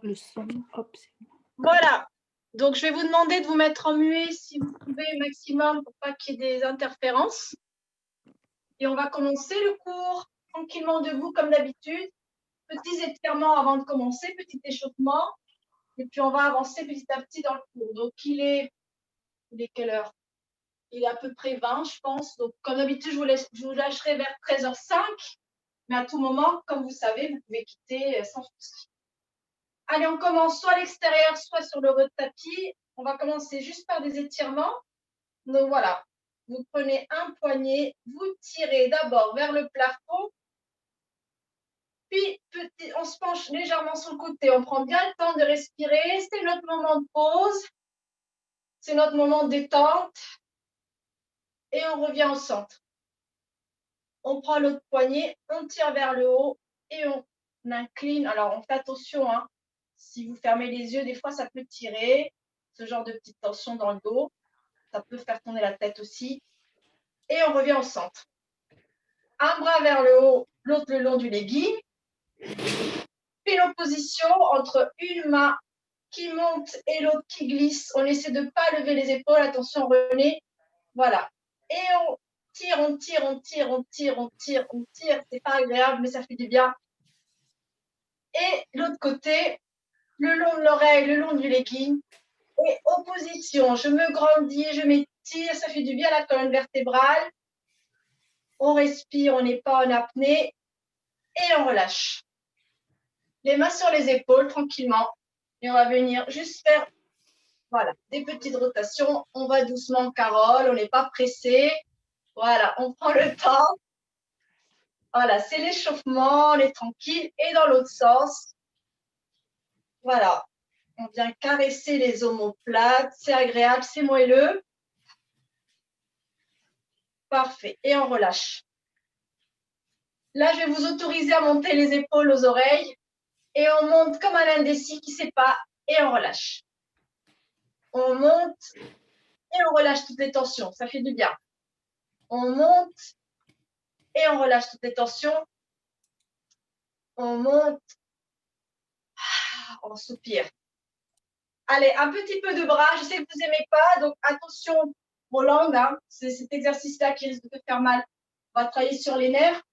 Le son, hop, Voilà. Donc, je vais vous demander de vous mettre en muet si vous pouvez maximum pour pas qu'il y ait des interférences. Et on va commencer le cours tranquillement debout comme d'habitude. Petits étirements avant de commencer, petit échauffement. Et puis, on va avancer petit à petit dans le cours. Donc, il est quelle heure? Il est à peu près 20, je pense. Donc, comme d'habitude, je vous lâcherai vers 13h05. Mais à tout moment, comme vous savez, vous pouvez quitter sans souci. Allez, on commence soit à l'extérieur, soit sur le tapis. On va commencer juste par des étirements. Donc voilà, vous prenez un poignet, vous tirez d'abord vers le plafond, puis on se penche légèrement sur le côté. On prend bien le temps de respirer. C'est notre moment de pause. C'est notre moment de détente. Et on revient au centre. On prend l'autre poignet, on tire vers le haut et on incline. Alors, on fait attention, hein. Si vous fermez les yeux, des fois, ça peut tirer. Ce genre de petite tension dans le dos. Ça peut faire tourner la tête aussi. Et on revient au centre. Un bras vers le haut, l'autre le long du legging. Puis l'opposition entre une main qui monte et l'autre qui glisse. On essaie de ne pas lever les épaules. Attention, René. Voilà. Et on tire, on tire, on tire, on tire, on tire, on tire. C'est pas agréable, mais ça fait du bien. Et l'autre côté, le long de l'oreille, le long du legging. Et opposition, je me grandis, je m'étire, ça fait du bien à la colonne vertébrale. On respire, on n'est pas en apnée. Et on relâche. Les mains sur les épaules, tranquillement. Et on va venir juste faire voilà, des petites rotations. On va doucement, Carole, on n'est pas pressé. Voilà, on prend le temps. Voilà, c'est l'échauffement, on est tranquille. Et dans l'autre sens, voilà, on vient caresser les omoplates. C'est agréable, c'est moelleux. Parfait. Et on relâche. Là, je vais vous autoriser à monter les épaules aux oreilles. Et on monte comme un indécis qui ne sait pas. Et on relâche. On monte et on relâche toutes les tensions. Ça fait du bien. On monte et on relâche toutes les tensions. On monte. On soupire. Allez, un petit peu de bras. Je sais que vous n'aimez pas, donc attention aux langues. Hein. C'est cet exercice-là qui risque de te faire mal. On va travailler sur les nerfs.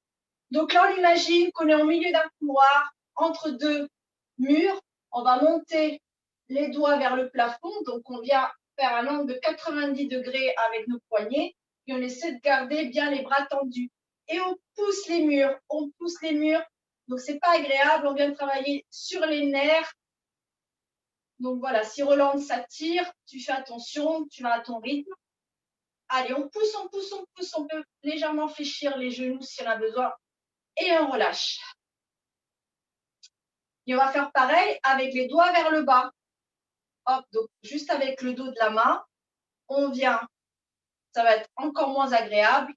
Donc là, on imagine qu'on est au milieu d'un couloir, entre deux murs. On va monter les doigts vers le plafond. Donc, on vient faire un angle de 90 degrés avec nos poignets. Et on essaie de garder bien les bras tendus. Et on pousse les murs. On pousse les murs. Donc, ce n'est pas agréable. On vient de travailler sur les nerfs. Donc, voilà, si Roland s'attire, tu fais attention, tu vas à ton rythme. Allez, on pousse, on pousse, on pousse. On peut légèrement fléchir les genoux si on a besoin. Et on relâche. Et on va faire pareil avec les doigts vers le bas. Hop, donc juste avec le dos de la main, on vient, ça va être encore moins agréable.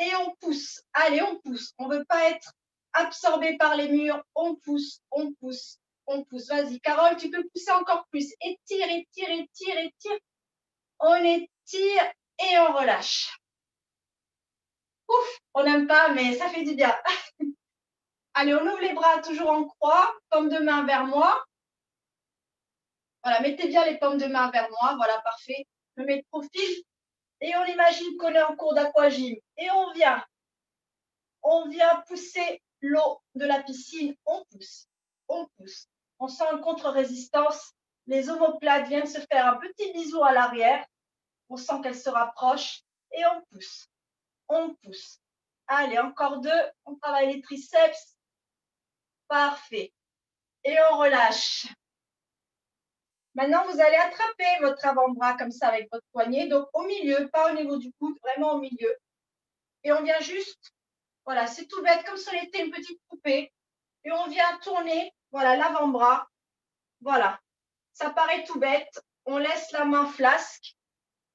Et on pousse. Allez, on pousse. On ne veut pas être absorbé par les murs. On pousse, on pousse, on pousse. Vas-y, Carole, tu peux pousser encore plus. Étire, étire, étire, étire. On étire et on relâche. Ouf, on n'aime pas, mais ça fait du bien. Allez, on ouvre les bras toujours en croix, paume de main vers moi. Voilà, mettez bien les paumes de main vers moi. Voilà, parfait. Je me mets de profil et on imagine qu'on est en cours d'aquagym. Et on vient pousser l'eau de la piscine. On pousse, on pousse. On sent une contre-résistance. Les omoplates viennent se faire un petit bisou à l'arrière. On sent qu'elles se rapprochent et on pousse. On pousse. Allez, encore deux. On travaille les triceps. Parfait. Et on relâche. Maintenant, vous allez attraper votre avant-bras comme ça avec votre poignet. Donc, au milieu, pas au niveau du coude, vraiment au milieu. Et on vient juste, voilà, c'est tout bête, comme si on était une petite poupée. Et on vient tourner, voilà, l'avant-bras. Voilà. Ça paraît tout bête. On laisse la main flasque.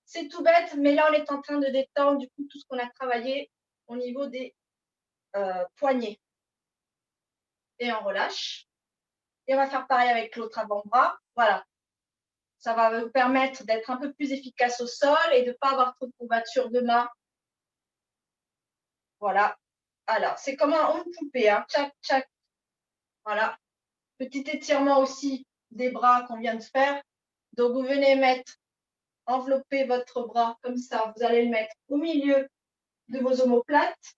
C'est tout bête, mais là, on est en train de détendre, du coup, tout ce qu'on a travaillé au niveau des poignets. Et on relâche. Et on va faire pareil avec l'autre avant-bras. Voilà. Ça va vous permettre d'être un peu plus efficace au sol et de ne pas avoir trop de courbatures de main. Voilà. Alors, c'est comme un poupée, hein. Tchac, tchac. Voilà. Petit étirement aussi des bras qu'on vient de faire. Donc, vous venez envelopper votre bras comme ça. Vous allez le mettre au milieu de vos omoplates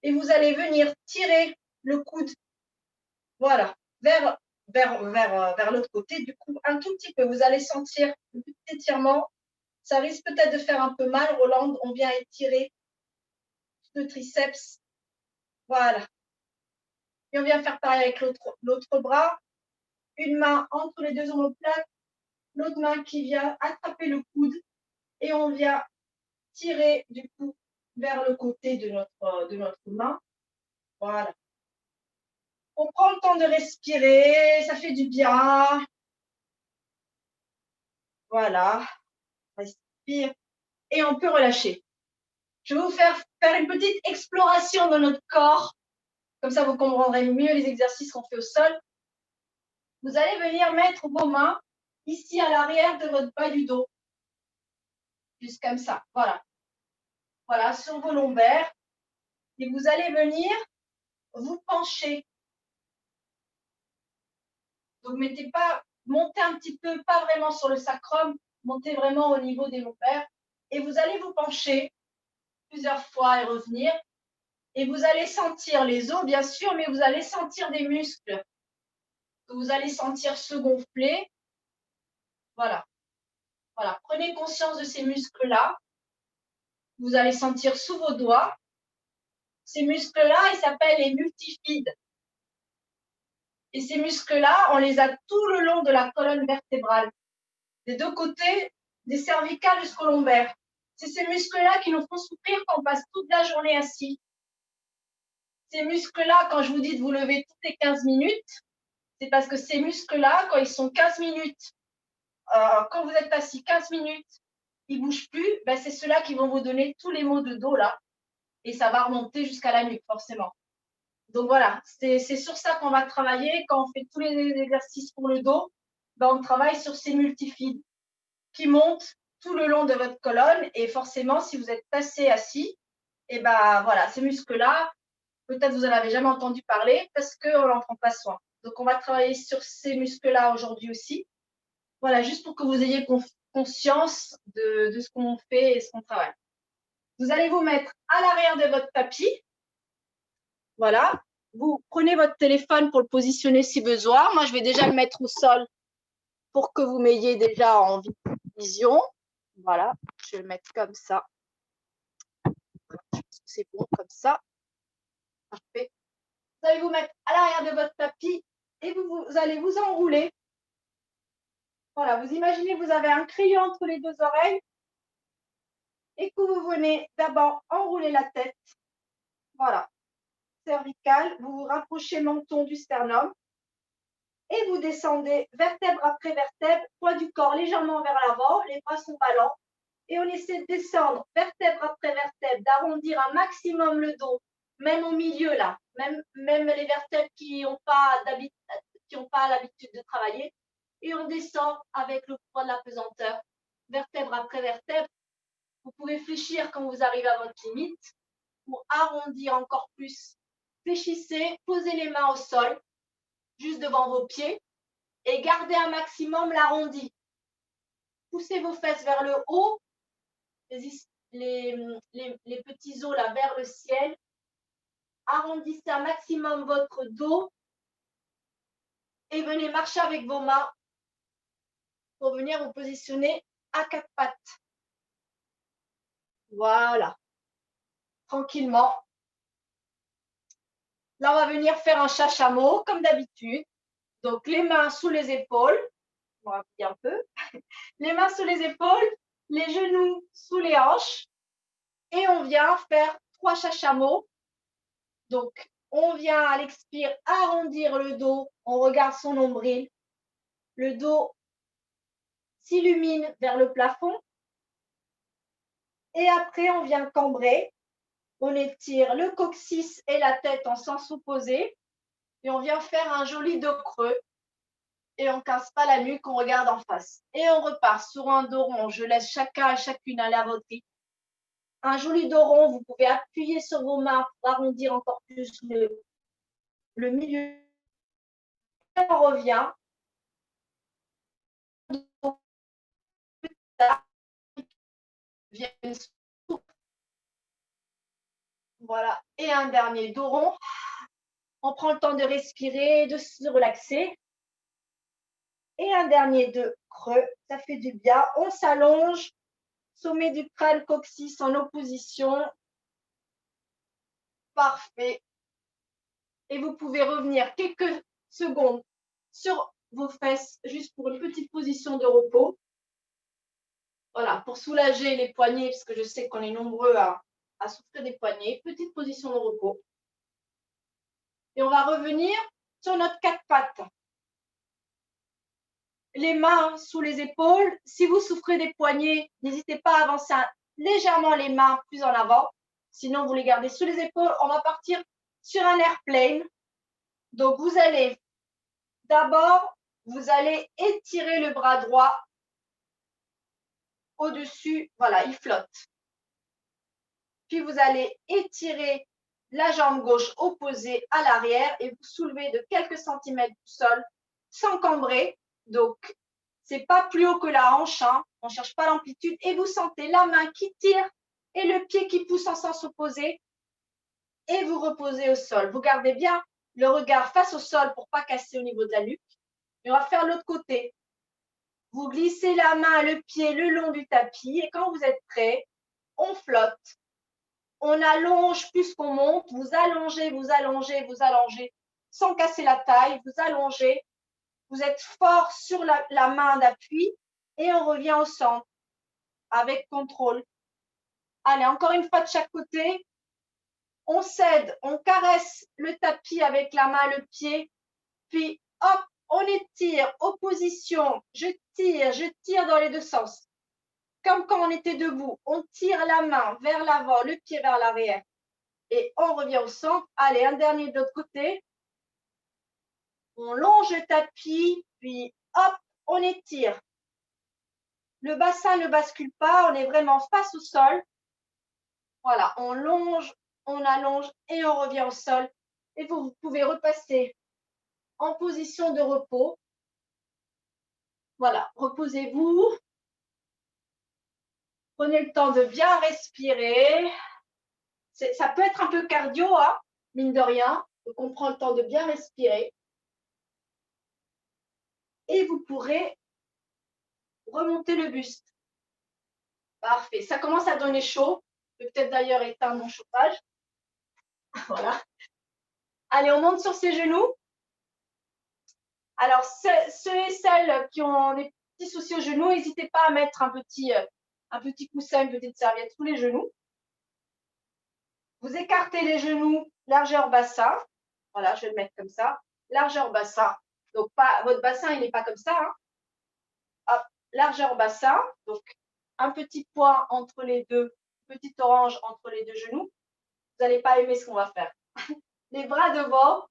et vous allez venir tirer le coude, voilà, vers l'autre côté. Du coup, un tout petit peu, vous allez sentir le petit étirement. Ça risque peut-être de faire un peu mal. Rolande, on vient étirer le triceps. Voilà. Et on vient faire pareil avec l'autre bras. Une main entre les deux omoplates, l'autre main qui vient attraper le coude et on vient tirer du coup vers le côté de notre main. Voilà. On prend le temps de respirer, ça fait du bien. Voilà. Respire. Et on peut relâcher. Je vais vous faire une petite exploration de notre corps. Comme ça, vous comprendrez mieux les exercices qu'on fait au sol. Vous allez venir mettre vos mains ici à l'arrière de votre bas du dos. Juste comme ça. Voilà. Voilà, sur vos lombaires. Et vous allez venir vous pencher. Donc, montez un petit peu, pas vraiment sur le sacrum, montez vraiment au niveau des lombaires. Et vous allez vous pencher plusieurs fois et revenir. Et vous allez sentir les os, bien sûr, mais vous allez sentir des muscles que vous allez sentir se gonfler. Voilà. Voilà. Prenez conscience de ces muscles-là. Vous allez sentir sous vos doigts. Ces muscles-là, ils s'appellent les multifides. Et ces muscles-là, on les a tout le long de la colonne vertébrale, des deux côtés, des cervicales jusqu'au lombaire. C'est ces muscles-là qui nous font souffrir quand on passe toute la journée assis. Ces muscles-là, quand je vous dis de vous lever toutes les 15 minutes, c'est parce que ces muscles-là, quand ils sont 15 minutes, quand vous êtes assis 15 minutes, ils ne bougent plus, ben c'est ceux-là qui vont vous donner tous les maux de dos là. Et ça va remonter jusqu'à la nuque, forcément. Donc voilà, c'est sur ça qu'on va travailler. Quand on fait tous les exercices pour le dos, ben on travaille sur ces multifides qui montent tout le long de votre colonne. Et forcément, si vous êtes assez assis, et ben voilà, ces muscles-là, peut-être vous n'en avez jamais entendu parler parce qu'on n'en prend pas soin. Donc on va travailler sur ces muscles-là aujourd'hui aussi. Voilà, juste pour que vous ayez conscience de ce qu'on fait et ce qu'on travaille. Vous allez vous mettre à l'arrière de votre tapis. Voilà. Vous prenez votre téléphone pour le positionner si besoin. Moi, je vais déjà le mettre au sol pour que vous m'ayez déjà en vision. Voilà, je vais le mettre comme ça. Je pense que c'est bon comme ça. Parfait. Vous allez vous mettre à l'arrière de votre tapis et vous allez vous enrouler. Voilà, vous imaginez que vous avez un crayon entre les deux oreilles et que vous venez d'abord enrouler la tête. Voilà. Cervicale, vous vous rapprochez menton du sternum et vous descendez vertèbre après vertèbre, poids du corps légèrement vers l'avant, les bras sont ballants et on essaie de descendre vertèbre après vertèbre, d'arrondir un maximum le dos, même au milieu là, même les vertèbres qui n'ont pas l'habitude de travailler et on descend avec le poids de la pesanteur, vertèbre après vertèbre. Vous pouvez fléchir quand vous arrivez à votre limite pour arrondir encore plus. Fléchissez, posez les mains au sol, juste devant vos pieds, et gardez un maximum l'arrondi. Poussez vos fesses vers le haut, les petits os là vers le ciel. Arrondissez un maximum votre dos et venez marcher avec vos mains pour venir vous positionner à quatre pattes. Voilà. Tranquillement. Là, on va venir faire un chachameau comme d'habitude. Donc, les mains sous les épaules. On va appuyer un peu. Les mains sous les épaules, les genoux sous les hanches. Et on vient faire 3 chachamots. Donc, on vient à l'expire arrondir le dos. On regarde son nombril. Le dos s'illumine vers le plafond. Et après, on vient cambrer. On étire le coccyx et la tête en sens opposé. Et on vient faire un joli dos creux. Et on ne casse pas la nuque, on regarde en face. Et on repart sur un dos rond. Je laisse chacun et chacune aller à votre rythme. Un joli dos rond, vous pouvez appuyer sur vos mains pour arrondir encore plus le milieu. on revient. Voilà, et un dernier dos rond. On prend le temps de respirer, de se relaxer. Et un dernier de creux, ça fait du bien. On s'allonge, sommet du crâne, coccyx en opposition. Parfait. Et vous pouvez revenir quelques secondes sur vos fesses, juste pour une petite position de repos. Voilà, pour soulager les poignets, parce que je sais qu'on est nombreux à souffrir des poignets. Petite position de repos. Et on va revenir sur notre quatre pattes. Les mains sous les épaules. Si vous souffrez des poignets, n'hésitez pas à avancer légèrement les mains plus en avant. Sinon, vous les gardez sous les épaules. On va partir sur un airplane. Donc, vous allez d'abord, vous allez étirer le bras droit au-dessus. Voilà, il flotte. Puis, vous allez étirer la jambe gauche opposée à l'arrière et vous soulevez de quelques centimètres du sol sans cambrer. Donc, c'est pas plus haut que la hanche, hein. On ne cherche pas l'amplitude. Et vous sentez la main qui tire et le pied qui pousse en sens opposé. Et vous reposez au sol. Vous gardez bien le regard face au sol pour ne pas casser au niveau de la nuque. Et on va faire l'autre côté. Vous glissez la main, le pied le long du tapis. Et quand vous êtes prêt, on flotte. On allonge plus qu'on monte. Vous allongez, vous allongez, vous allongez sans casser la taille. Vous allongez. Vous êtes fort sur la main d'appui et on revient au centre avec contrôle. Allez, encore une fois de chaque côté. On cède, on caresse le tapis avec la main, le pied. Puis, hop, on étire, opposition. Je tire dans les deux sens. Comme quand on était debout. On tire la main vers l'avant, le pied vers l'arrière. Et on revient au centre. Allez, un dernier de l'autre côté. On longe le tapis, puis hop, on étire. Le bassin ne bascule pas, on est vraiment face au sol. Voilà, on longe, on allonge et on revient au sol. Et vous pouvez repasser en position de repos. Voilà, reposez-vous. Prenez le temps de bien respirer. Ça peut être un peu cardio, hein, mine de rien. Donc, on prend le temps de bien respirer. Et vous pourrez remonter le buste. Parfait. Ça commence à donner chaud. Je vais peut-être d'ailleurs éteindre mon chauffage. Voilà. Allez, on monte sur ses genoux. Alors, ceux et celles qui ont des petits soucis aux genoux, n'hésitez pas à mettre un petit coussin, une petite serviette sous les genoux. Vous écartez les genoux, largeur bassin. Voilà, je vais le mettre comme ça. Largeur bassin. Donc, votre bassin, il n'est pas comme ça. Hein. Hop, largeur bassin. Donc, un petit point entre les deux, petit orange entre les deux genoux. Vous n'allez pas aimer ce qu'on va faire. Les bras devant.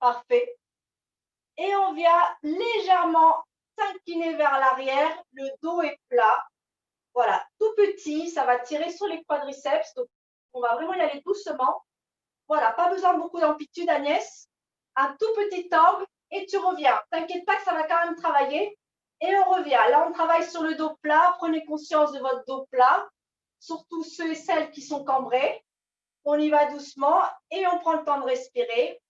Parfait. Et on vient légèrement s'incliner vers l'arrière. Le dos est plat. Voilà, tout petit. Ça va tirer sur les quadriceps. Donc, on va vraiment y aller doucement. Voilà, pas besoin de beaucoup d'amplitude, Agnès. Un tout petit angle et tu reviens. T'inquiète pas que ça va quand même travailler. Et on revient. Là, on travaille sur le dos plat. Prenez conscience de votre dos plat. Surtout ceux et celles qui sont cambrés. On y va doucement et on prend le temps de respirer.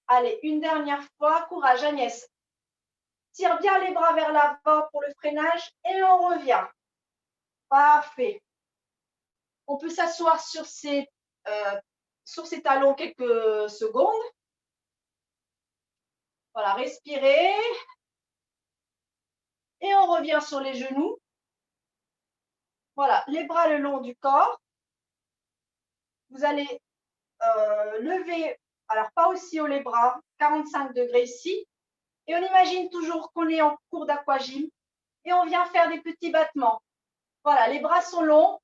Allez, une dernière fois. Courage, Agnès. Tire bien les bras vers l'avant pour le freinage et on revient. Parfait. On peut s'asseoir sur ses talons quelques secondes. Voilà, respirez. Et on revient sur les genoux. Voilà, les bras le long du corps. Vous allez lever, alors pas aussi haut les bras, 45 degrés ici. Et on imagine toujours qu'on est en cours d'aquagym. Et on vient faire des petits battements. Voilà, les bras sont longs.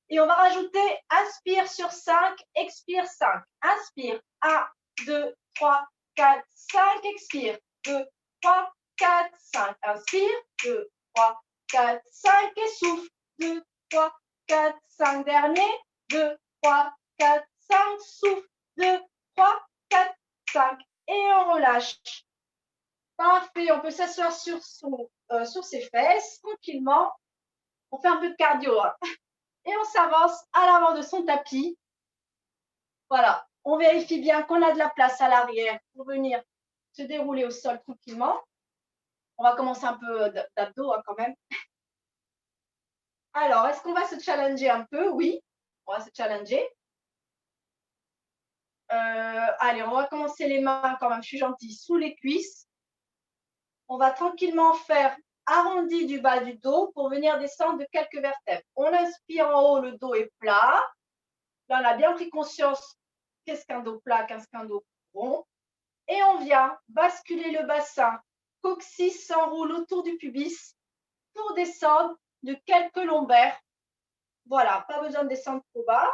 Et on va rajouter, inspire sur 5, expire 5. Inspire, 1, 2, 3, 4, 5. Expire, 2, 3, 4, 5. Inspire, 2, 3, 4, 5. Et souffle, 2, 3, 4, 5. Dernier, 2, 3, 4, 5. Souffle, 2, 3, 4, 5. Et on relâche. Parfait, on peut s'asseoir sur ses fesses tranquillement. On fait un peu de cardio hein. Et on s'avance à l'avant de son tapis. Voilà, on vérifie bien qu'on a de la place à l'arrière pour venir se dérouler au sol tranquillement. On va commencer un peu d'abdos hein, quand même. Alors, est-ce qu'on va se challenger un peu? Oui, on va se challenger. Allez, on va commencer les mains quand même, je suis gentille, sous les cuisses. On va tranquillement faire arrondi du bas du dos pour venir descendre de quelques vertèbres. On inspire en haut, le dos est plat. Là, on a bien pris conscience qu'est-ce qu'un dos plat, qu'est-ce qu'un dos rond. Et on vient basculer le bassin. Coccyx s'enroule autour du pubis pour descendre de quelques lombaires. Voilà, pas besoin de descendre trop bas.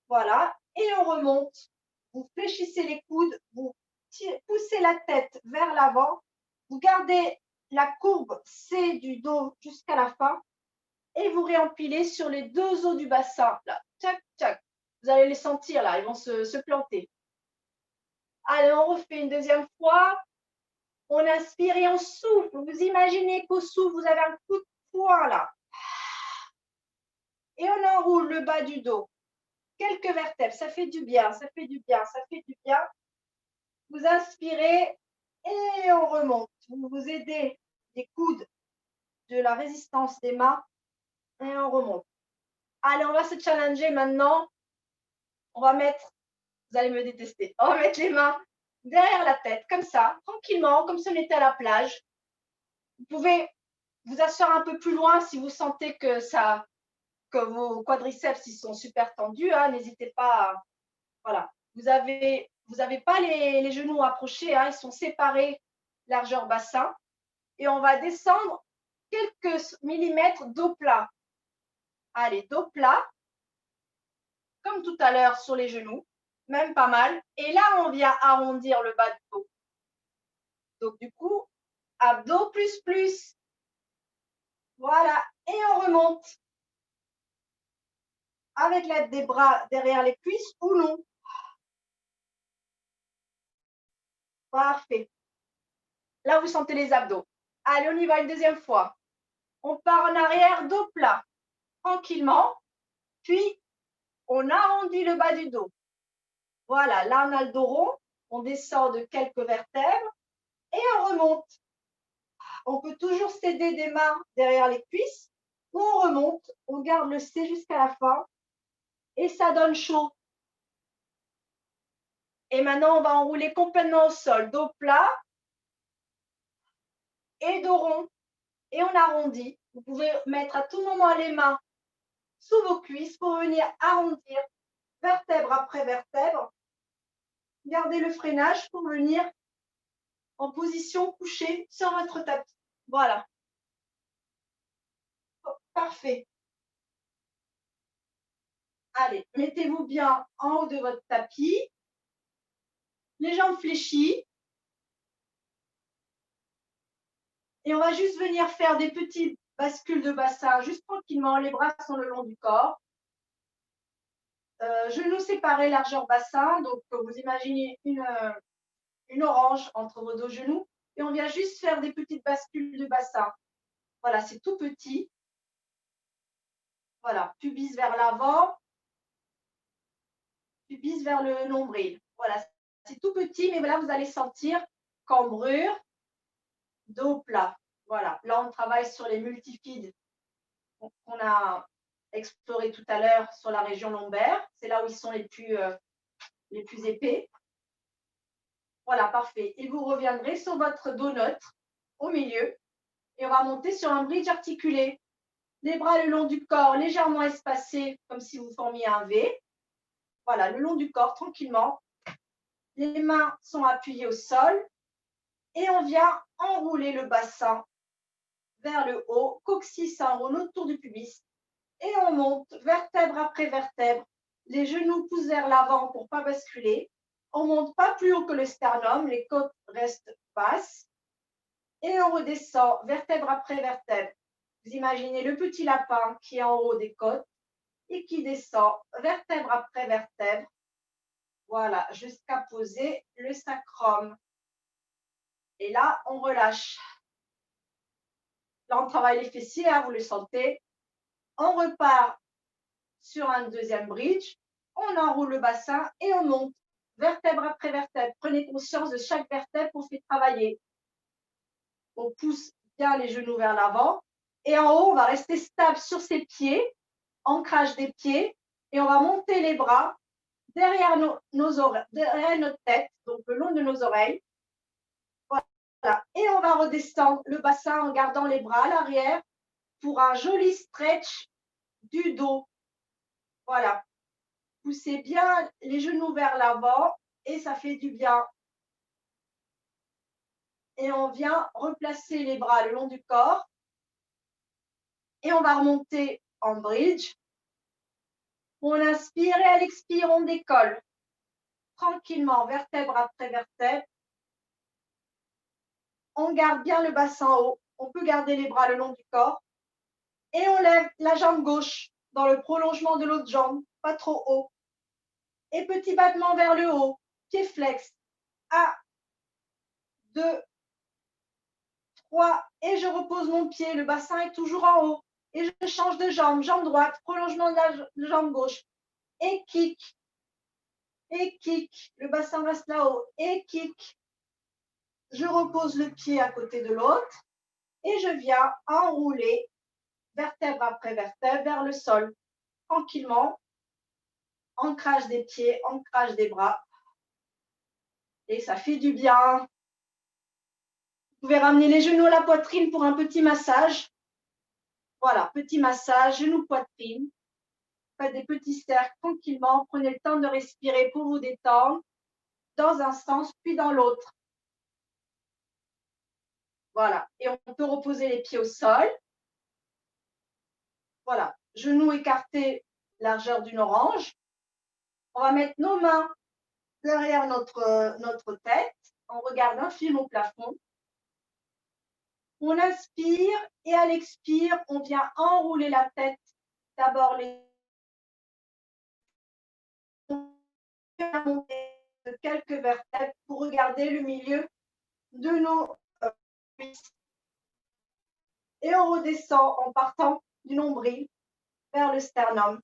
Voilà, et on remonte. Vous fléchissez les coudes, vous poussez la tête vers l'avant. Vous gardez la courbe C du dos jusqu'à la fin et vous réempilez sur les deux os du bassin. Là, tchac, tchac. Vous allez les sentir là, ils vont se planter. Allez, on refait une deuxième fois. On inspire et on souffle. Vous imaginez qu'au souffle, vous avez un coup de poing là. Et on enroule le bas du dos. Quelques vertèbres, ça fait du bien, ça fait du bien, ça fait du bien. Vous inspirez et on remonte. Vous vous aidez des coudes, de la résistance des mains et on remonte. Allez, on va se challenger maintenant. On va mettre, vous allez me détester, on va mettre les mains derrière la tête, comme ça, tranquillement, comme si on était à la plage. Vous pouvez vous asseoir un peu plus loin si vous sentez que vos quadriceps ils sont super tendus. Hein, n'hésitez pas. Voilà. Vous avez pas les genoux approchés, hein, ils sont séparés, largeur bassin. Et on va descendre quelques millimètres dos plat. Allez, dos plat, comme tout à l'heure sur les genoux, même pas mal. Et là, on vient arrondir le bas du dos. Donc, du coup, abdos plus plus. Voilà, et on remonte avec l'aide des bras derrière les cuisses ou non. Parfait. Là, vous sentez les abdos. Allez, on y va une deuxième fois. On part en arrière, dos plat, tranquillement. Puis, on arrondit le bas du dos. Voilà, là, on a le dos rond. On descend de quelques vertèbres et on remonte. On peut toujours s'aider des mains derrière les cuisses ou on remonte. On garde le C jusqu'à la fin et ça donne chaud. Et maintenant, on va enrouler complètement au sol. Dos plat et dos rond. Et on arrondit. Vous pouvez mettre à tout moment les mains sous vos cuisses pour venir arrondir vertèbre après vertèbre. Gardez le freinage pour venir en position couchée sur votre tapis. Voilà. Parfait. Allez, mettez-vous bien en haut de votre tapis. Les jambes fléchies. Et on va juste venir faire des petites bascules de bassin, juste tranquillement. Les bras sont le long du corps. Genoux séparés, largeur bassin. Donc, vous imaginez une orange entre vos deux genoux. Et on vient juste faire des petites bascules de bassin. Voilà, c'est tout petit. Voilà, pubis vers l'avant, pubis vers le nombril. Voilà, c'est tout petit, mais là, vous allez sentir cambrure, dos plat. Voilà, là, on travaille sur les multifides qu'on a exploré tout à l'heure sur la région lombaire. C'est là où ils sont les plus épais. Voilà, parfait. Et vous reviendrez sur votre dos neutre au milieu et on va monter sur un bridge articulé. Les bras le long du corps, légèrement espacés, comme si vous formiez un V. Voilà, le long du corps, tranquillement. Les mains sont appuyées au sol et on vient enrouler le bassin vers le haut. Coccyx s'enroule autour du pubis et on monte vertèbre après vertèbre. Les genoux poussent vers l'avant pour ne pas basculer. On ne monte pas plus haut que le sternum, les côtes restent basses. Et on redescend vertèbre après vertèbre. Vous imaginez le petit lapin qui est en haut des côtes et qui descend vertèbre après vertèbre. Voilà, jusqu'à poser le sacrum. Et là, on relâche. Là, on travaille les fessiers, hein, vous le sentez. On repart sur un deuxième bridge. On enroule le bassin et on monte vertèbre après vertèbre. Prenez conscience de chaque vertèbre qu'on fait travailler. On pousse bien les genoux vers l'avant. Et en haut, on va rester stable sur ses pieds, ancrage des pieds. Et on va monter les bras derrière, derrière notre tête, donc le long de nos oreilles. Voilà. Et on va redescendre le bassin en gardant les bras à l'arrière pour un joli stretch du dos. Voilà. Poussez bien les genoux vers l'avant et ça fait du bien. Et on vient replacer les bras le long du corps. Et on va remonter en bridge. On inspire et à l'expire, on décolle. Tranquillement, vertèbre après vertèbre. On garde bien le bassin haut. On peut garder les bras le long du corps. Et on lève la jambe gauche dans le prolongement de l'autre jambe, pas trop haut. Et petit battement vers le haut, pied flex. 1, 2, 3. Et je repose mon pied, le bassin est toujours en haut. Et je change de jambe, jambe droite, prolongement de la jambe gauche. Et kick. Et kick. Le bassin reste là-haut. Et kick. Je repose le pied à côté de l'autre. Et je viens enrouler vertèbre après vertèbre vers le sol. Tranquillement. Ancrage des pieds, ancrage des bras. Et ça fait du bien. Vous pouvez ramener les genoux à la poitrine pour un petit massage. Voilà, petit massage, genoux, poitrine. Faites des petits cercles tranquillement. Prenez le temps de respirer pour vous détendre dans un sens puis dans l'autre. Voilà, et on peut reposer les pieds au sol. Voilà, genoux écartés, largeur d'une orange. On va mettre nos mains derrière notre tête. On regarde un film au plafond. On inspire et à l'expire, on vient enrouler la tête. D'abord les de quelques vertèbres pour regarder le milieu de nos cuisses. Et on redescend en partant du nombril vers le sternum.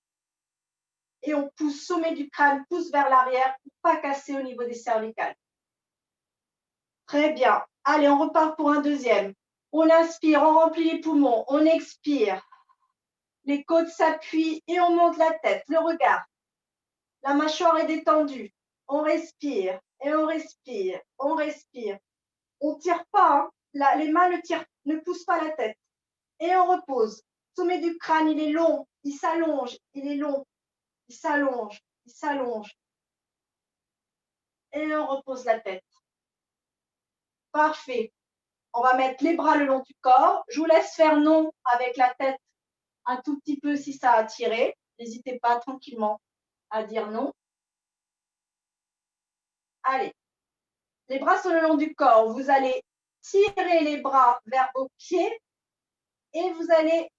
Et on pousse, sommet du crâne, pousse vers l'arrière pour ne pas casser au niveau des cervicales. Très bien. Allez, on repart pour un deuxième. On inspire, on remplit les poumons, on expire. Les côtes s'appuient et on monte la tête, le regard. La mâchoire est détendue. On respire et on respire, on respire. On ne tire pas, hein. Là, les mains ne poussent pas la tête. Et on repose. Sommet du crâne, il est long, il s'allonge, il est long, il s'allonge, il s'allonge. Et on repose la tête. Parfait. On va mettre les bras le long du corps. Je vous laisse faire non avec la tête un tout petit peu si ça a tiré. N'hésitez pas tranquillement à dire non. Allez. Les bras sont le long du corps. Vous allez tirer les bras vers vos pieds et vous allez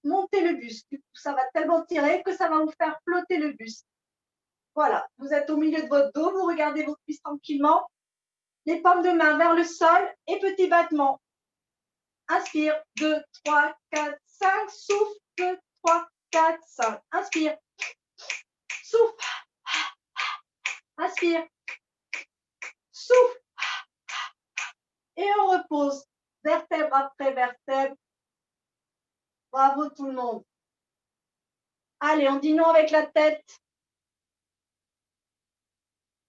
monter le buste. Du coup, ça va tellement tirer que ça va vous faire flotter le buste. Voilà, vous êtes au milieu de votre dos, vous regardez vos cuisses tranquillement, les paumes de main vers le sol et petit battement. Inspire, 2, 3, 4, 5, souffle, 2, 3, 4, 5. Inspire, souffle, inspire, souffle. Et on repose, vertèbre après vertèbre. Bravo tout le monde. Allez, on dit non avec la tête.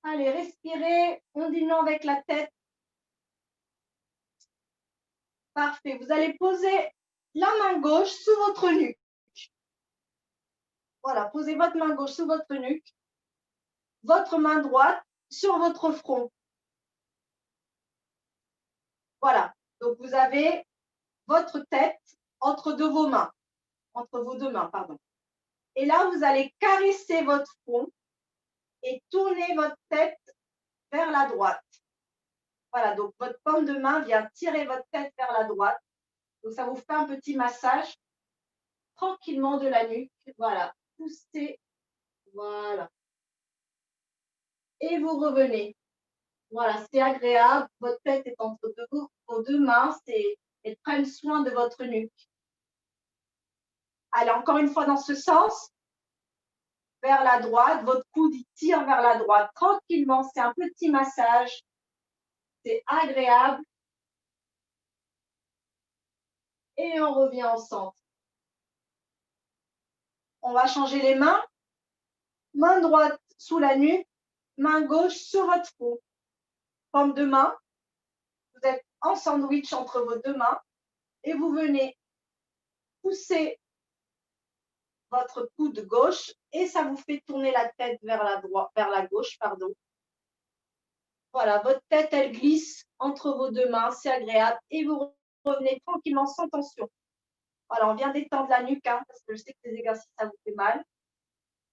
Allez, respirez. On dit non avec la tête. Parfait. Vous allez poser la main gauche sous votre nuque. Voilà, posez votre main gauche sous votre nuque. Votre main droite sur votre front. Voilà. Donc, vous avez votre tête entre vos mains. Entre vos deux mains, pardon. Et là, vous allez caresser votre front et tourner votre tête vers la droite. Voilà, donc votre paume de main vient tirer votre tête vers la droite. Donc, ça vous fait un petit massage tranquillement de la nuque. Voilà, poussez. Voilà. Et vous revenez. Voilà, c'est agréable. Votre tête est entre vos deux mains. Elles prennent soin de votre nuque. Allez, encore une fois dans ce sens. Vers la droite. Votre coude il tire vers la droite tranquillement. C'est un petit massage. C'est agréable. Et on revient au centre. On va changer les mains. Main droite sous la nuque. Main gauche sur votre front. Paume de main. Vous êtes en sandwich entre vos deux mains. Et vous venez pousser votre coude gauche et ça vous fait tourner la tête vers la droite, vers la gauche, pardon. Voilà, votre tête, elle glisse entre vos deux mains, c'est agréable et vous revenez tranquillement sans tension. Voilà, on vient d'étendre la nuque, hein, parce que je sais que les exercices, ça vous fait mal.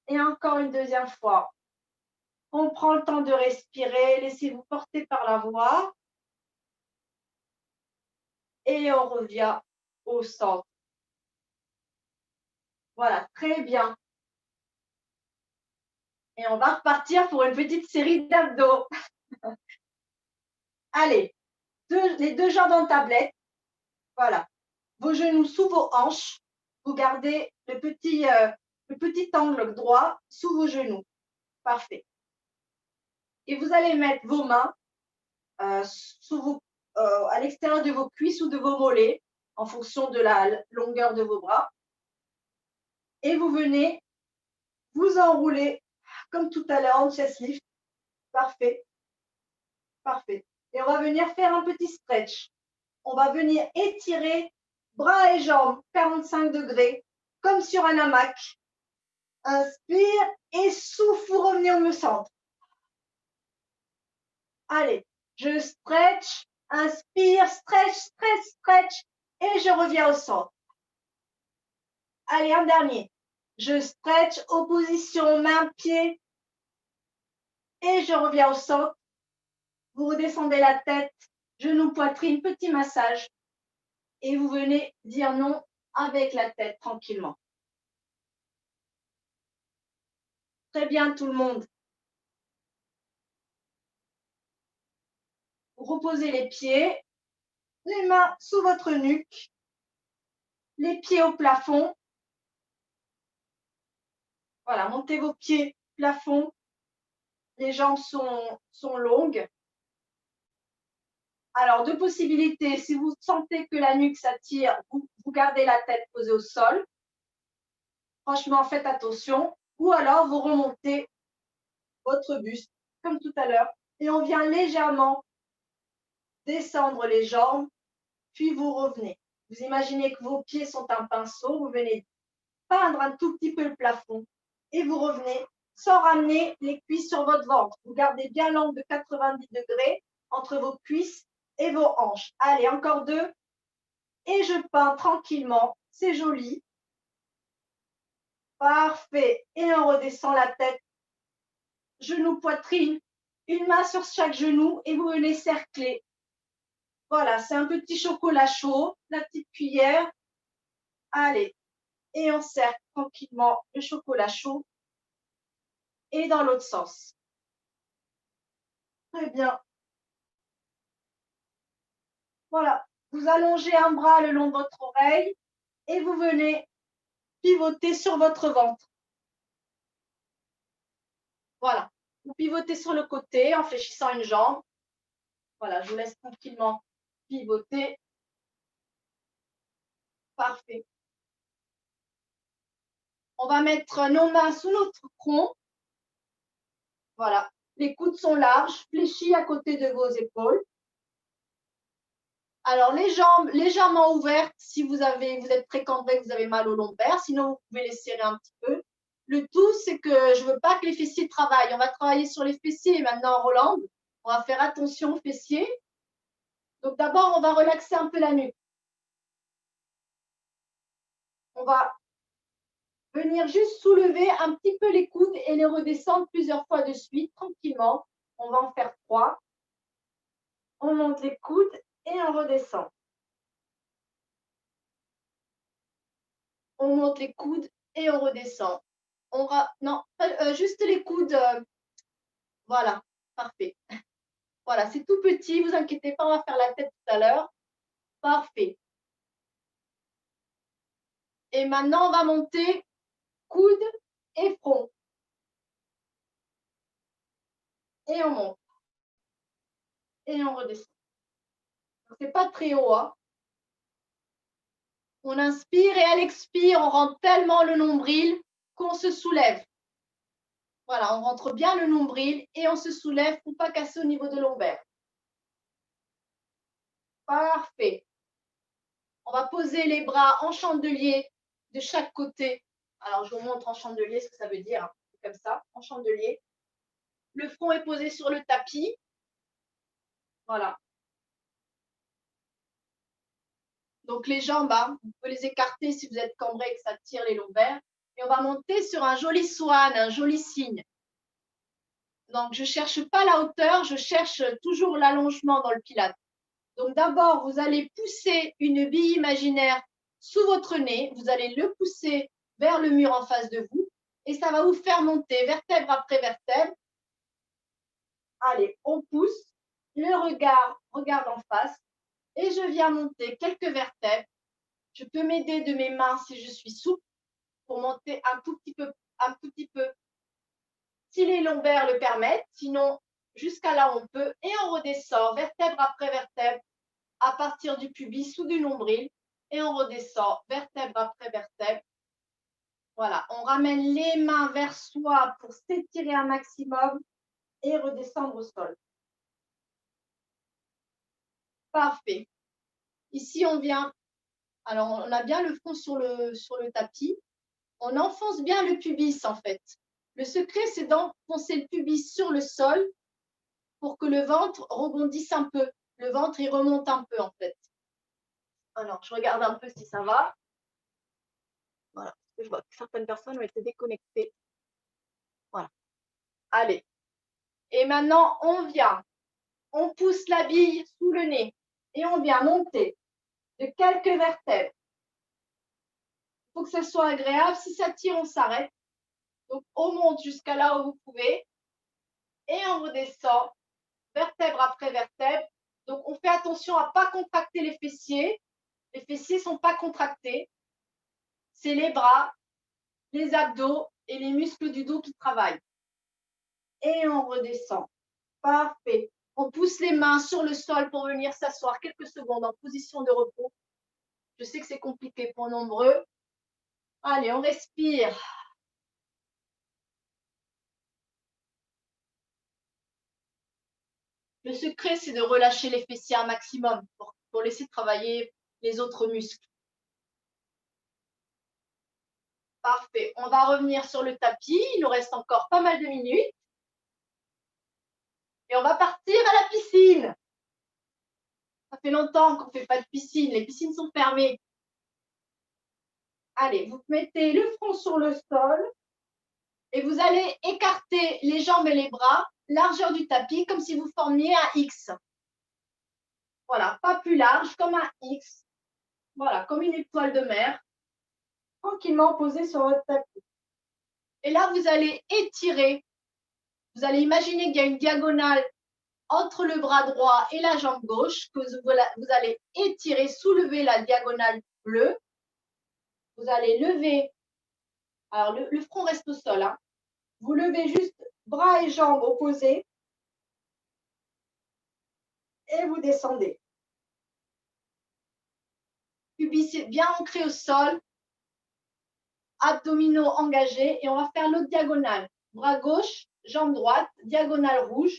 Et encore une deuxième fois. On prend le temps de respirer, laissez-vous porter par la voix. Et on revient au centre. Voilà, très bien. Et on va repartir pour une petite série d'abdos. Allez, les deux jambes en tablette. Voilà. Vos genoux sous vos hanches. Vous gardez le petit angle droit sous vos genoux. Parfait. Et vous allez mettre vos mains à l'extérieur de vos cuisses ou de vos mollets en fonction de la longueur de vos bras. Et vous venez vous enrouler comme tout à l'heure en chest lift. Parfait. Parfait. Et on va venir faire un petit stretch. On va venir étirer bras et jambes 45 degrés comme sur un hamac. Inspire et souffle, vous revenez au centre. Allez, je stretch, inspire, stretch, stretch, stretch et je reviens au centre. Allez, un dernier. Je stretch, opposition main-pied et je reviens au centre. Vous redescendez la tête, genou, poitrine, petit massage et vous venez dire non avec la tête tranquillement. Très bien tout le monde. Vous reposez les pieds, les mains sous votre nuque, les pieds au plafond. Voilà, montez vos pieds plafond. Les jambes sont longues. Alors, deux possibilités. Si vous sentez que la nuque s'attire, vous gardez la tête posée au sol. Franchement, faites attention. Ou alors, vous remontez votre buste, comme tout à l'heure. Et on vient légèrement descendre les jambes, puis vous revenez. Vous imaginez que vos pieds sont un pinceau. Vous venez peindre un tout petit peu le plafond. Et vous revenez sans ramener les cuisses sur votre ventre. Vous gardez bien l'angle de 90 degrés entre vos cuisses et vos hanches. Allez, encore deux. Et je peins tranquillement. C'est joli. Parfait. Et on redescend la tête. Genou, poitrine. Une main sur chaque genou et vous venez cercler. Voilà, c'est un petit chocolat chaud. La petite cuillère. Allez. Et on cercle tranquillement le chocolat chaud. Et dans l'autre sens. Très bien. Voilà. Vous allongez un bras le long de votre oreille et vous venez pivoter sur votre ventre. Voilà. Vous pivotez sur le côté en fléchissant une jambe. Voilà, je vous laisse tranquillement pivoter. Parfait. On va mettre nos mains sous notre front. Voilà. Les coudes sont larges, fléchis à côté de vos épaules. Alors, les jambes légèrement ouvertes si vous êtes très cambré, que vous avez mal au lombaire. Sinon, vous pouvez les serrer un petit peu. Le tout, c'est que je ne veux pas que les fessiers travaillent. On va travailler sur les fessiers maintenant en Roland. On va faire attention aux fessiers. Donc, d'abord, on va relaxer un peu la nuque. On va venir juste soulever un petit peu les coudes et les redescendre plusieurs fois de suite, tranquillement. On va en faire 3. On monte les coudes et on redescend. On monte les coudes et on redescend. Non, juste les coudes. Voilà, parfait. Voilà, c'est tout petit, vous inquiétez pas, on va faire la tête tout à l'heure. Parfait. Et maintenant, on va monter coude et front. Et on monte. Et on redescend. C'est pas très haut, hein. On inspire et à l'expire, on rentre tellement le nombril qu'on se soulève. Voilà, on rentre bien le nombril et on se soulève pour ne pas casser au niveau de l'ombaire. Parfait. On va poser les bras en chandelier de chaque côté. Alors, je vous montre en chandelier ce que ça veut dire. Hein. Comme ça, en chandelier. Le front est posé sur le tapis. Voilà. Donc, les jambes, hein, vous pouvez les écarter si vous êtes cambré et que ça tire les lombaires. Et on va monter sur un joli swan, un joli signe. Donc, je ne cherche pas la hauteur, je cherche toujours l'allongement dans le pilate. Donc, d'abord, vous allez pousser une bille imaginaire sous votre nez. Vous allez le pousser vers le mur en face de vous. Et ça va vous faire monter vertèbre après vertèbre. Allez, on pousse. Le regard regarde en face. Et je viens monter quelques vertèbres. Je peux m'aider de mes mains si je suis souple pour monter un tout petit peu, si les lombaires le permettent. Sinon, jusqu'à là, on peut. Et on redescend vertèbre après vertèbre à partir du pubis ou du nombril. Et on redescend vertèbre après vertèbre. Voilà, on ramène les mains vers soi pour s'étirer un maximum et redescendre au sol. Parfait. Ici, on vient. Alors, on a bien le front sur le tapis. On enfonce bien le pubis, en fait. Le secret, c'est d'enfoncer le pubis sur le sol pour que le ventre rebondisse un peu. Le ventre, il remonte un peu, en fait. Alors, je regarde un peu si ça va. Voilà, parce que je vois que certaines personnes ont été déconnectées. Voilà. Allez. Et maintenant, on pousse la bille sous le nez et on vient monter de quelques vertèbres. Il faut que ça soit agréable. Si ça tire, on s'arrête. Donc, on monte jusqu'à là où vous pouvez et on redescend vertèbre après vertèbre. Donc, on fait attention à ne pas contracter les fessiers. Les fessiers ne sont pas contractés. C'est les bras, les abdos et les muscles du dos qui travaillent. Et on redescend. Parfait. On pousse les mains sur le sol pour venir s'asseoir quelques secondes en position de repos. Je sais que c'est compliqué pour nombreux. Allez, on respire. Le secret, c'est de relâcher les fessiers un maximum pour laisser travailler les autres muscles. Parfait. On va revenir sur le tapis. Il nous reste encore pas mal de minutes. Et on va partir à la piscine. Ça fait longtemps qu'on ne fait pas de piscine. Les piscines sont fermées. Allez, vous mettez le front sur le sol et vous allez écarter les jambes et les bras, largeur du tapis, comme si vous formiez un X. Voilà, pas plus large, comme un X. Voilà, comme une étoile de mer, tranquillement posée sur votre tapis. Et là, vous allez étirer. Vous allez imaginer qu'il y a une diagonale entre le bras droit et la jambe gauche, que vous allez étirer, soulever la diagonale bleue. Vous allez lever. Alors, le front reste au sol. Hein. Vous levez juste bras et jambes opposés. Et vous descendez. Pubis bien ancré au sol. Abdominaux engagés. Et on va faire l'autre diagonale. Bras gauche, jambe droite, diagonale rouge.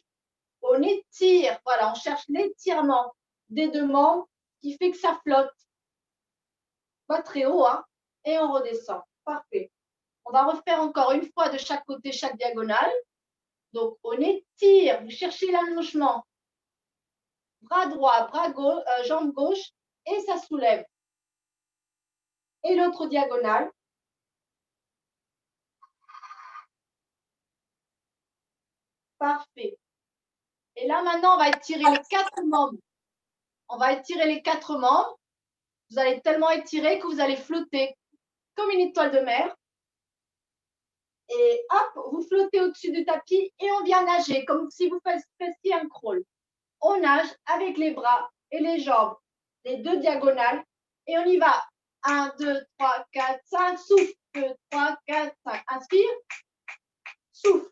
On étire, voilà, on cherche l'étirement des deux membres qui fait que ça flotte. Pas très haut, hein. Et on redescend. Parfait. On va refaire encore une fois de chaque côté, chaque diagonale. Donc, on étire, vous cherchez l'allongement. Bras droit, bras gauche, jambe gauche, et ça soulève. Et l'autre diagonale. Parfait. Et là, maintenant, on va étirer les 4 membres. On va étirer les 4 membres. Vous allez tellement étirer que vous allez flotter comme une étoile de mer. Et hop, vous flottez au-dessus du tapis et on vient nager, comme si vous fassiez un crawl. on nage avec les bras et les jambes, les deux diagonales. Et on y va. 1, 2, 3, 4, 5. Souffle. 2, 3, 4, 5. Inspire. Souffle.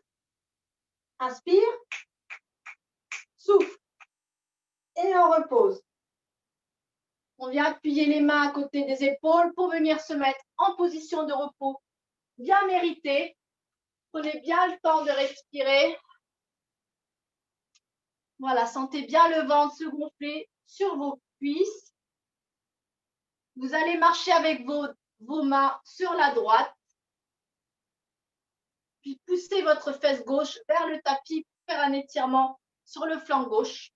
Inspire. Souffle. Et on repose. On vient appuyer les mains à côté des épaules pour venir se mettre en position de repos bien méritée. Prenez bien le temps de respirer. Voilà, sentez bien le ventre se gonfler sur vos cuisses. Vous allez marcher avec vos mains sur la droite. Puis poussez votre fesse gauche vers le tapis pour faire un étirement sur le flanc gauche.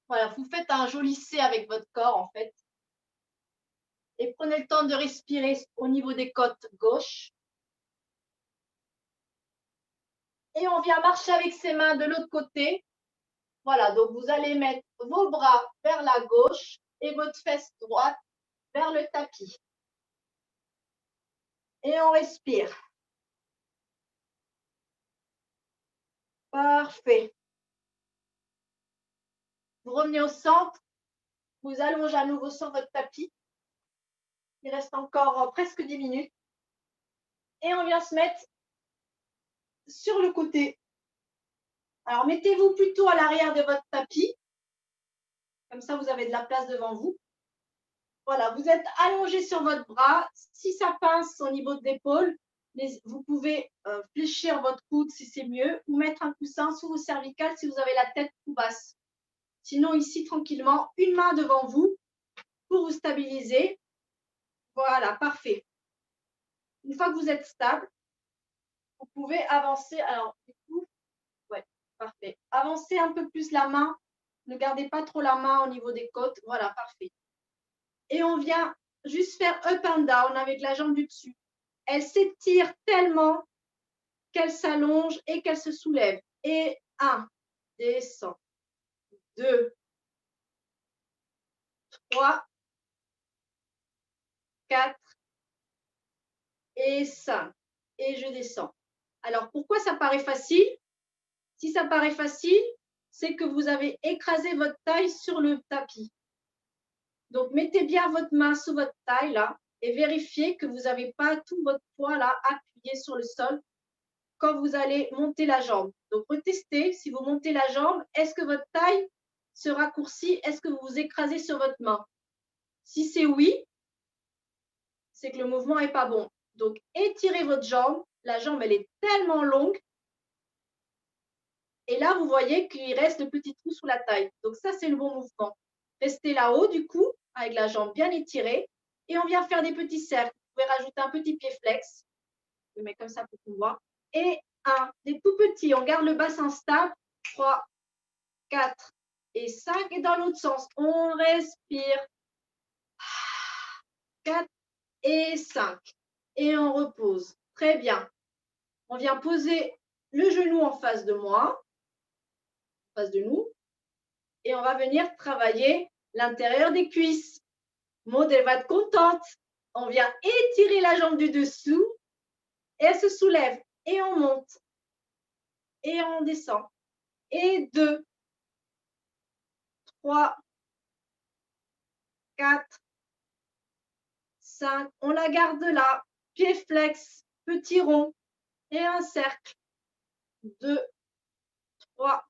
Voilà, vous faites un joli C avec votre corps en fait. Et prenez le temps de respirer au niveau des côtes gauche. Et on vient marcher avec ses mains de l'autre côté. Voilà, donc vous allez mettre vos bras vers la gauche et votre fesse droite vers le tapis. Et on respire. Parfait. Vous revenez au centre. Vous allongez à nouveau sur votre tapis. Il reste encore presque 10 minutes. Et on vient se mettre sur le côté. Alors, mettez-vous plutôt à l'arrière de votre tapis. Comme ça, vous avez de la place devant vous. Voilà, vous êtes allongé sur votre bras. Si ça pince au niveau de l'épaule, vous pouvez fléchir votre coude si c'est mieux ou mettre un coussin sous vos cervicales si vous avez la tête tout basse. Sinon, ici, tranquillement, une main devant vous pour vous stabiliser. Voilà, parfait. Une fois que vous êtes stable, vous pouvez avancer. Alors, du coup, ouais, parfait. Avancez un peu plus la main. Ne gardez pas trop la main au niveau des côtes. Voilà, parfait. Et on vient juste faire up and down avec la jambe du dessus. Elle s'étire tellement qu'elle s'allonge et qu'elle se soulève. Et 1, descend. 2, 3, 4 et 5. Et je descends. Alors, pourquoi ça paraît facile? Si ça paraît facile, c'est que vous avez écrasé votre taille sur le tapis. Donc, mettez bien votre main sous votre taille là et vérifiez que vous n'avez pas tout votre poids là appuyé sur le sol quand vous allez monter la jambe. Donc, retestez. Si vous montez la jambe, est-ce que votre taille se raccourcit? Est-ce que vous vous écrasez sur votre main? Si c'est oui, c'est que le mouvement n'est pas bon. Donc, étirez votre jambe. La jambe, elle est tellement longue. Et là, vous voyez qu'il reste le petit trou sous la taille. Donc, ça, c'est le bon mouvement. Restez là-haut, du coup, avec la jambe bien étirée. Et on vient faire des petits cercles. Vous pouvez rajouter un petit pied flex. Je le mets comme ça pour qu'on voit. Et des tout petits. On garde le bassin stable. 3, 4 et 5. Et dans l'autre sens, on respire. 4 et 5. Et on repose. Très bien. On vient poser le genou en face de moi, en face de nous. Et on va venir travailler l'intérieur des cuisses. Maud, elle va être contente. On vient étirer la jambe du dessous et elle se soulève. Et on monte. Et on descend. Et 2, 3, 4, 5. On la garde là. Pied flex, petit rond et un cercle. 2, 3,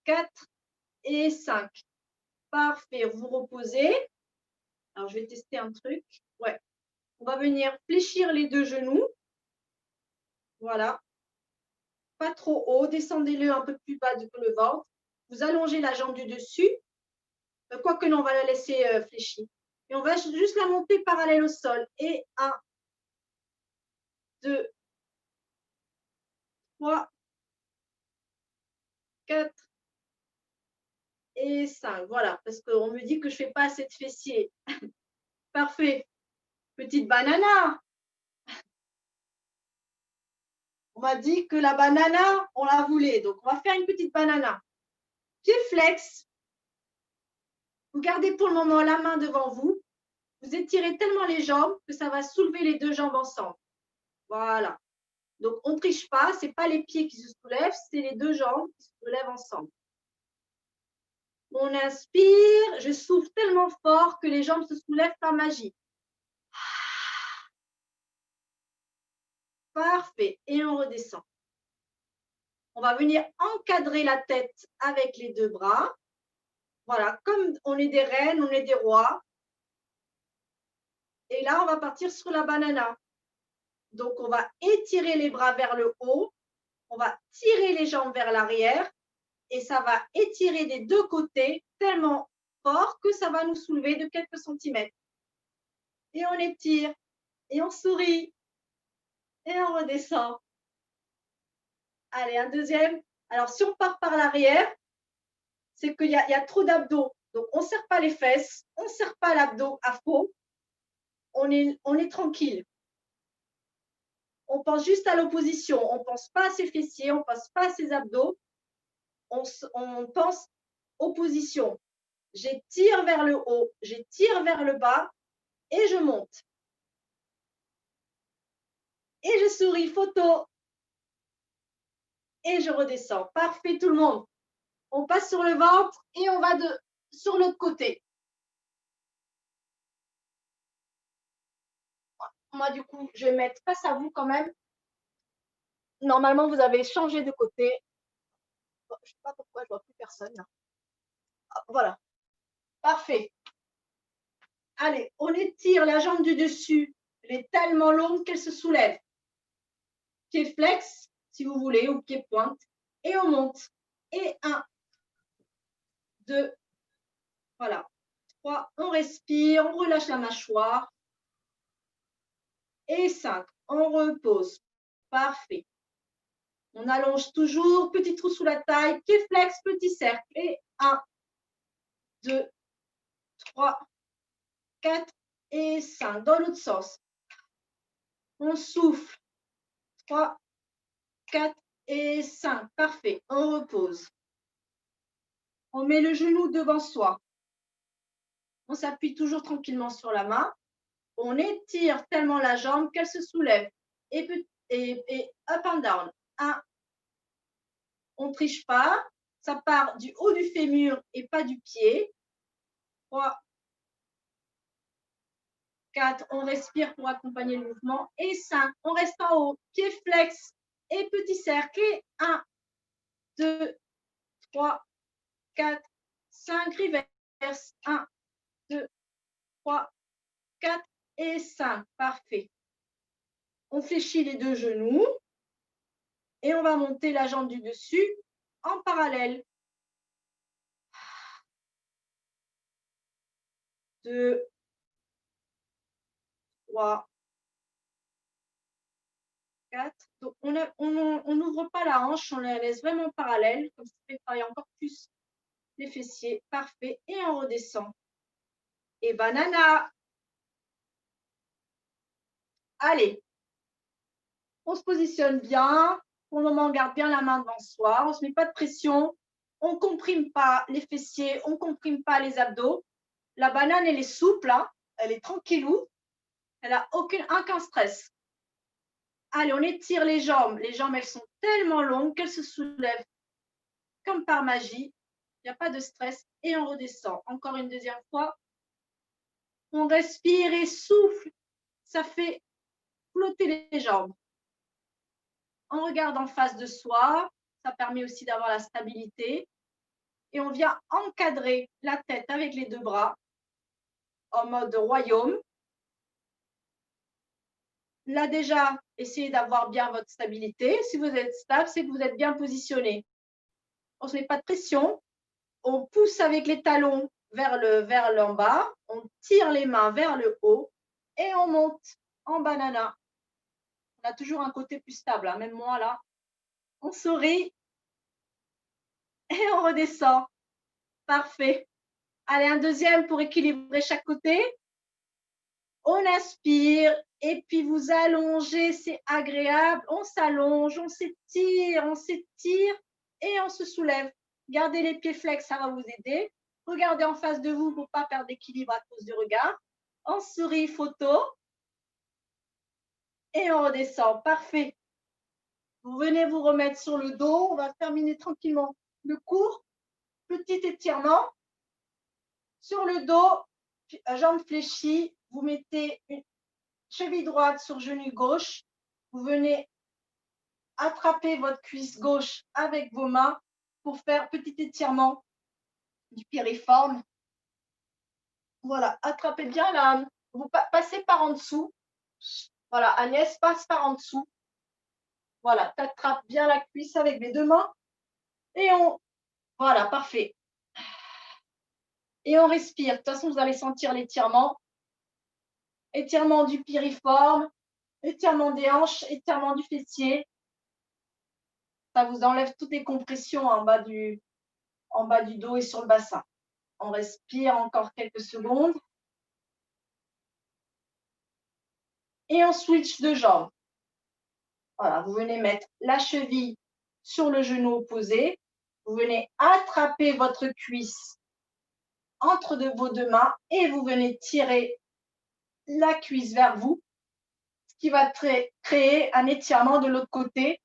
4 et 5. Parfait. Vous reposez. Alors, je vais tester un truc. Ouais. On va venir fléchir les deux genoux. Voilà. Pas trop haut. Descendez-le un peu plus bas que le ventre. Vous allongez la jambe du dessus. Quoique non, on va la laisser fléchie. Et on va juste la monter parallèle au sol. Et 1, 2, 3, 4 et 5. Voilà, parce qu'on me dit que je ne fais pas assez de fessiers. Parfait. Petite banana. On m'a dit que la banana, on la voulait. Donc, on va faire une petite banana. Pied flex. Vous gardez pour le moment la main devant vous. Vous étirez tellement les jambes que ça va soulever les deux jambes ensemble. Voilà. Donc, on ne triche pas. Ce n'est pas les pieds qui se soulèvent, c'est les deux jambes qui se soulèvent ensemble. On inspire, je souffle tellement fort que les jambes se soulèvent par magie. Parfait. Et on redescend. On va venir encadrer la tête avec les deux bras. Voilà, comme on est des reines, on est des rois. Et là, on va partir sur la banana. Donc, on va étirer les bras vers le haut. On va tirer les jambes vers l'arrière. Et ça va étirer des deux côtés tellement fort que ça va nous soulever de quelques centimètres. Et on étire. Et on sourit. Et on redescend. Allez, un deuxième. Alors, si on part par l'arrière, c'est qu'il y a trop d'abdos. Donc, on ne serre pas les fesses, on ne serre pas l'abdos à fond. On est tranquille. On pense juste à l'opposition. On ne pense pas à ses fessiers, on ne pense pas à ses abdos. On pense opposition. J'étire vers le haut, j'étire vers le bas et je monte. Et je souris, photo. Et je redescends. Parfait, tout le monde. On passe sur le ventre et on va sur l'autre côté. Moi, du coup, je vais mettre face à vous quand même. Normalement, vous avez changé de côté. Je ne sais pas pourquoi je ne vois plus personne. Là. Voilà. Parfait. Allez, on étire la jambe du dessus. Elle est tellement longue qu'elle se soulève. Pied flex, si vous voulez, ou pied pointe. Et on monte. Et 1, 2, voilà. 3, on respire, on relâche la mâchoire. Et 5, on repose. Parfait. On allonge toujours, petit trou sous la taille, pied flex, petit cercle. Et 1, 2, 3, 4 et 5. Dans l'autre sens. On souffle. 3, 4 et 5. Parfait. On repose. On met le genou devant soi. On s'appuie toujours tranquillement sur la main. On étire tellement la jambe qu'elle se soulève. Et up and down. 1. On ne triche pas. Ça part du haut du fémur et pas du pied. 3, 4. On respire pour accompagner le mouvement. Et 5. On reste en haut. Pied flex et petit cercle. Et 1, 2, 3, 4, 5. Reverse. 1, 2, 3, 4 et 5. Parfait. On fléchit les deux genoux et on va monter la jambe du dessus en parallèle. 2, 3, 4. Donc, on n'ouvre pas la hanche, on la laisse vraiment parallèle, comme ça fait travailler encore plus les fessiers. Parfait. Et on redescend. Et banana. Allez. On se positionne bien. Pour le moment, on garde bien la main devant soi. On ne se met pas de pression. On ne comprime pas les fessiers. On ne comprime pas les abdos. La banane, elle est souple. Hein. Elle est tranquillou. Elle n'a aucun stress. Allez, on étire les jambes. Les jambes, elles sont tellement longues qu'elles se soulèvent comme par magie. Il n'y a pas de stress. Et on redescend. Encore une deuxième fois. On respire et souffle. Ça fait flotter les jambes. On regarde en face de soi. Ça permet aussi d'avoir la stabilité. Et on vient encadrer la tête avec les deux bras en mode royaume. Là déjà, essayez d'avoir bien votre stabilité. Si vous êtes stable, c'est que vous êtes bien positionné. On ne se met pas de pression. On pousse avec les talons vers l'en bas. On tire les mains vers le haut et on monte en banana. On a toujours un côté plus stable, hein. Même moi là. On sourit et on redescend. Parfait. Allez, un deuxième pour équilibrer chaque côté. On inspire et puis vous allongez, c'est agréable. On s'allonge, on s'étire et on se soulève. Gardez les pieds flex, ça va vous aider. Regardez en face de vous pour ne pas perdre d'équilibre à cause du regard. On sourit, photo. Et on redescend. Parfait. Vous venez vous remettre sur le dos. On va terminer tranquillement le cours. Petit étirement. Sur le dos, jambes fléchies, vous mettez une cheville droite sur genou gauche. Vous venez attraper votre cuisse gauche avec vos mains pour faire petit étirement du piriforme. Voilà, attrapez bien là. Vous passez par en dessous. Voilà, Agnès passe par en dessous. Voilà, tu attrapes bien la cuisse avec les deux mains. Et on... Voilà, parfait. Et on respire. De toute façon, vous allez sentir l'étirement. Étirement du piriforme, étirement des hanches, étirement du fessier. Ça vous enlève toutes les compressions en bas du dos et sur le bassin. On respire encore quelques secondes. Et on switch de jambe. Voilà, vous venez mettre la cheville sur le genou opposé. Vous venez attraper votre cuisse entre vos deux mains et vous venez tirer la cuisse vers vous, ce qui va créer un étirement de l'autre côté.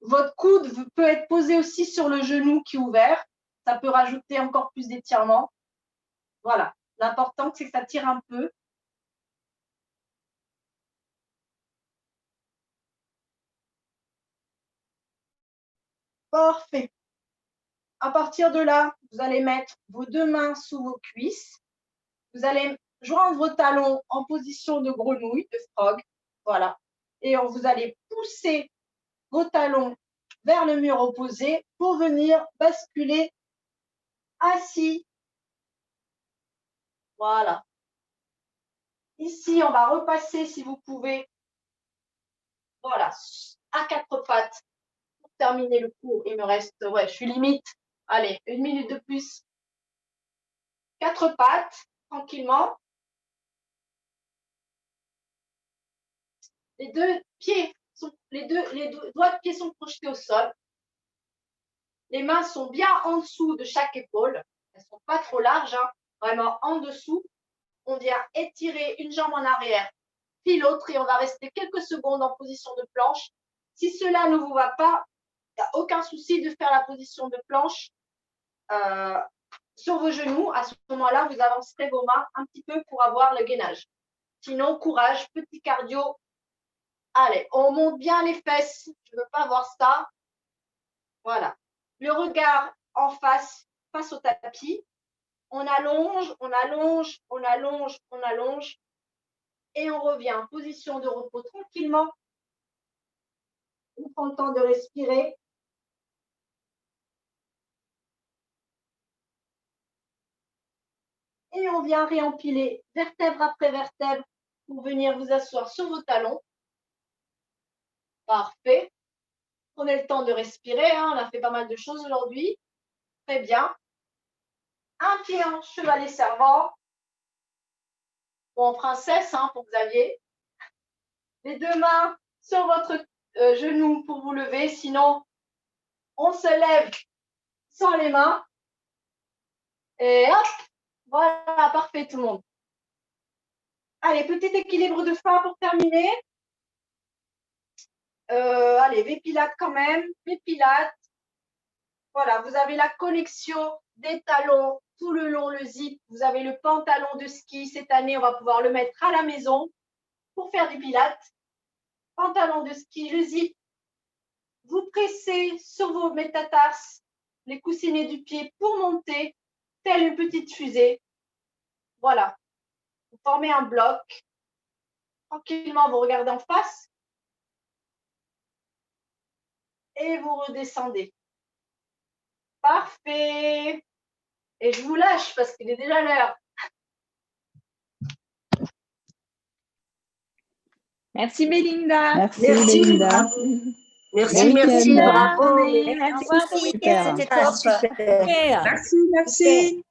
Votre coude peut être posé aussi sur le genou qui est ouvert. Ça peut rajouter encore plus d'étirement. Voilà. L'important, c'est que ça tire un peu. Parfait. À partir de là, vous allez mettre vos deux mains sous vos cuisses. Vous allez joindre vos talons en position de grenouille, de frog. Voilà. Et vous allez pousser vos talons vers le mur opposé pour venir basculer assis. Voilà. Ici, on va repasser, si vous pouvez, voilà, à quatre pattes. Pour terminer le cours, il me reste, ouais, je suis limite. Allez, 1 minute de plus. Quatre pattes, tranquillement. Les deux pieds les doigts de pied sont projetés au sol. Les mains sont bien en dessous de chaque épaule. Elles ne sont pas trop larges, hein, vraiment en dessous. On vient étirer une jambe en arrière, puis l'autre, et on va rester quelques secondes en position de planche. Si cela ne vous va pas, il n'y a aucun souci de faire la position de planche sur vos genoux. À ce moment-là, vous avancerez vos mains un petit peu pour avoir le gainage. Sinon, courage, petit cardio. Allez, on monte bien les fesses. Je ne veux pas voir ça. Voilà. Le regard en face au tapis. On allonge, on allonge, on allonge, on allonge. Et on revient en position de repos tranquillement. On prend le temps de respirer. Et on vient réempiler vertèbre après vertèbre pour venir vous asseoir sur vos talons. Parfait. Prenez le temps de respirer. Hein. On a fait pas mal de choses aujourd'hui. Très bien. Un pied en chevalet servant. Ou en princesse, hein, pour Xavier. Les deux mains sur votre genou pour vous lever. Sinon, on se lève sans les mains. Et hop, voilà, parfait tout le monde. Allez, petit équilibre de fin pour terminer. Allez, V-Pilates quand même, V-Pilates. Voilà, vous avez la connexion des talons tout le long, le zip. Vous avez le pantalon de ski. Cette année, on va pouvoir le mettre à la maison pour faire du Pilates. Pantalon de ski, le zip. Vous pressez sur vos métatarses, les coussinets du pied pour monter, telle une petite fusée. Voilà. Vous formez un bloc. Tranquillement, vous regardez en face. Et vous redescendez. Parfait. Et je vous lâche parce qu'il est déjà l'heure. Merci Belinda. Merci Belinda. Merci, bravo. Merci, Super. C'était top. Super. Merci.